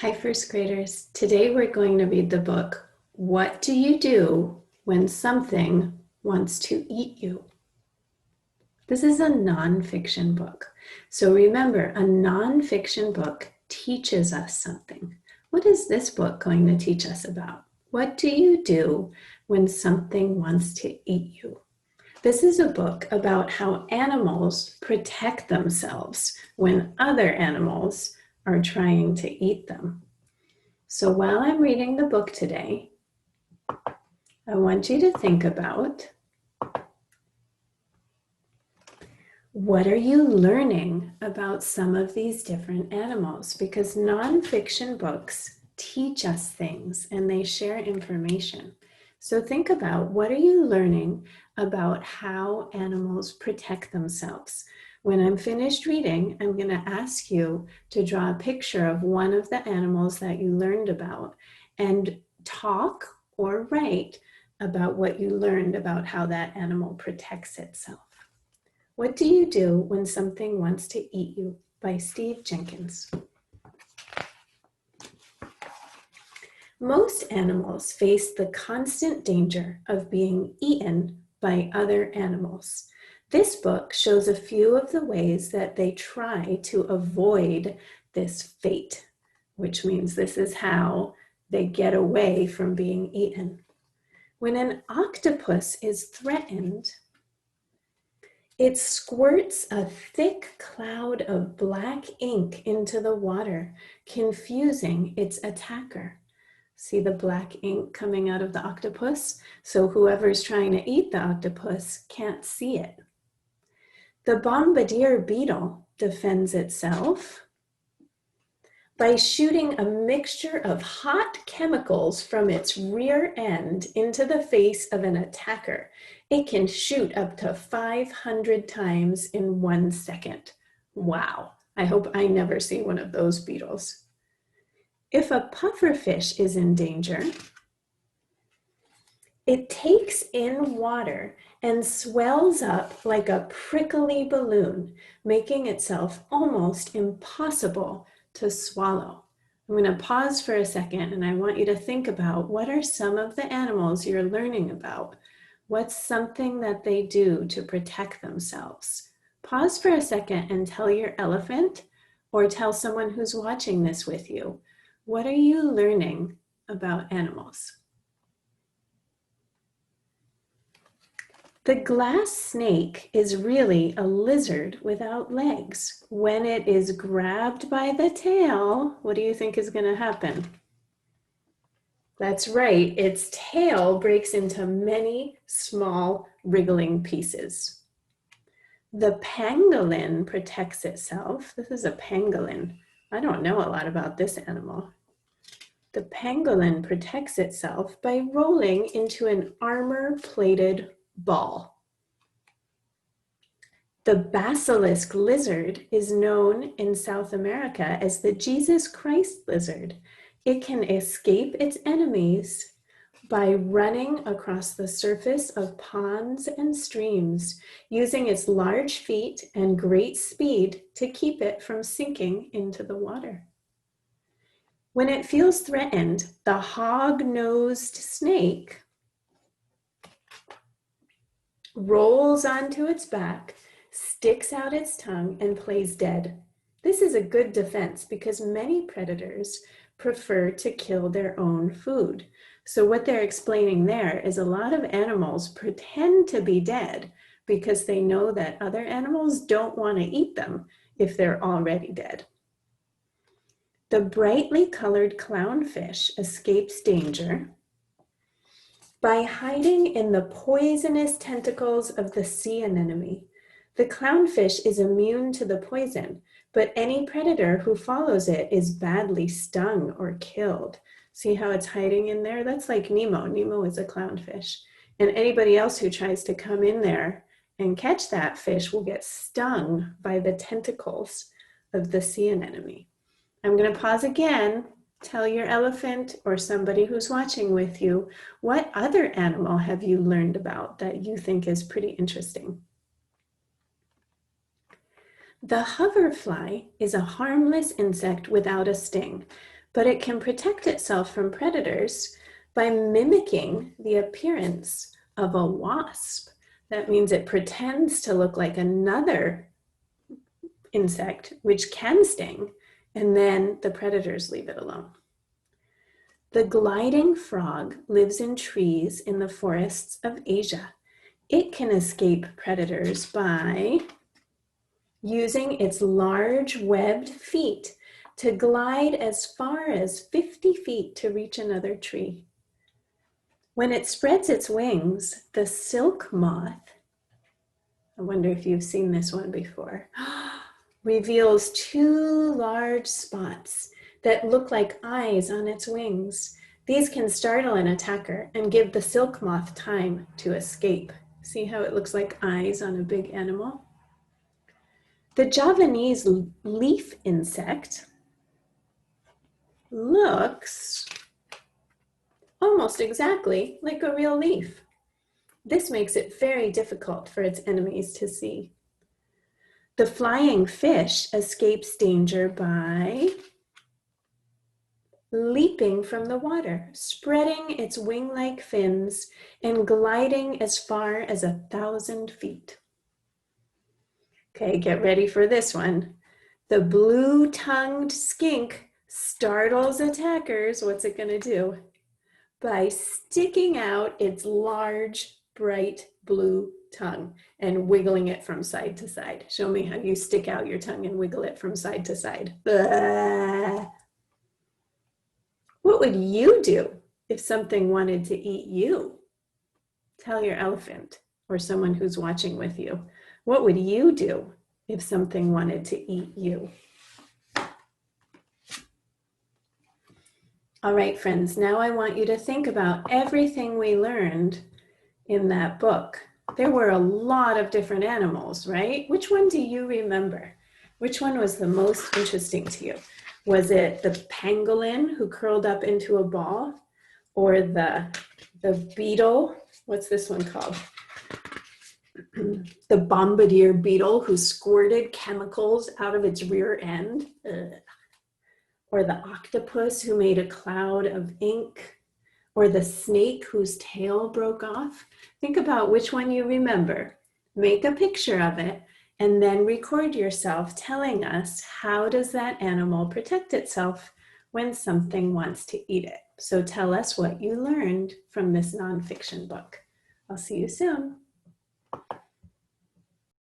Hi, first graders. Today we're going to read the book, What Do You Do When Something Wants to Eat You? This is a nonfiction book. So remember, a nonfiction book teaches us something. What is this book going to teach us about? What do you do when something wants to eat you? This is a book about how animals protect themselves when other animals are trying to eat them. So while I'm reading the book today, I want you to think about, what are you learning about some of these different animals? Because nonfiction books teach us things and they share information. So think about, what are you learning about how animals protect themselves? When I'm finished reading, I'm going to ask you to draw a picture of one of the animals that you learned about and talk or write about what you learned about how that animal protects itself. What Do You Do When Something Wants to Eat You? By Steve Jenkins. Most animals face the constant danger of being eaten by other animals. This book shows a few of the ways that they try to avoid this fate, which means this is how they get away from being eaten. When an octopus is threatened, it squirts a thick cloud of black ink into the water, confusing its attacker. See the black ink coming out of the octopus? So whoever's trying to eat the octopus can't see it. The bombardier beetle defends itself by shooting a mixture of hot chemicals from its rear end into the face of an attacker. It can shoot up to 500 times in 1 second. Wow, I hope I never see one of those beetles. If a pufferfish is in danger, it takes in water and swells up like a prickly balloon, making itself almost impossible to swallow. I'm going to pause for a second and I want you to think about, what are some of the animals you're learning about? What's something that they do to protect themselves? Pause for a second and tell your elephant, or tell someone who's watching this with you, what are you learning about animals? The glass snake is really a lizard without legs. When it is grabbed by the tail, what do you think is going to happen? That's right, its tail breaks into many small wriggling pieces. The pangolin protects itself. This is a pangolin. I don't know a lot about this animal. The pangolin protects itself by rolling into an armor-plated ball. The basilisk lizard is known in South America as the Jesus Christ lizard. It can escape its enemies by running across the surface of ponds and streams, using its large feet and great speed to keep it from sinking into the water. When it feels threatened, the hog-nosed snake rolls onto its back, sticks out its tongue, and plays dead. This is a good defense because many predators prefer to kill their own food. So what they're explaining there is a lot of animals pretend to be dead because they know that other animals don't want to eat them if they're already dead. The brightly colored clownfish escapes danger by hiding in the poisonous tentacles of the sea anemone. The clownfish is immune to the poison, but any predator who follows it is badly stung or killed. See how it's hiding in there? That's like Nemo. Nemo is a clownfish. And anybody else who tries to come in there and catch that fish will get stung by the tentacles of the sea anemone. I'm going to pause again. Tell your elephant or somebody who's watching with you, what other animal have you learned about that you think is pretty interesting? The hoverfly is a harmless insect without a sting, but it can protect itself from predators by mimicking the appearance of a wasp. That means it pretends to look like another insect, which can sting, and then the predators leave it alone. The gliding frog lives in trees in the forests of Asia. It can escape predators by using its large webbed feet to glide as far as 50 feet to reach another tree. When it spreads its wings, the silk moth, I wonder if you've seen this one before, reveals two large spots that look like eyes on its wings. These can startle an attacker and give the silk moth time to escape. See how it looks like eyes on a big animal? The Javanese leaf insect looks almost exactly like a real leaf. This makes it very difficult for its enemies to see. The flying fish escapes danger by leaping from the water, spreading its wing-like fins, and gliding as far as 1,000 feet. Okay, get ready for this one. The blue-tongued skink startles attackers. What's it gonna do? By sticking out its large, bright blue tongue and wiggling it from side to side. Show me how you stick out your tongue and wiggle it from side to side. What would you do if something wanted to eat you? Tell your elephant or someone who's watching with you. What would you do if something wanted to eat you? All right, friends, now I want you to think about everything we learned in that book. There were a lot of different animals, right? Which one do you remember? Which one was the most interesting to you? Was it the pangolin who curled up into a ball? Or the beetle? What's this one called? The bombardier beetle who squirted chemicals out of its rear end? Ugh. Or the octopus who made a cloud of ink? Or the snake whose tail broke off? Think about which one you remember. Make a picture of it and then record yourself telling us how does that animal protect itself when something wants to eat it. So tell us what you learned from this nonfiction book. I'll see you soon.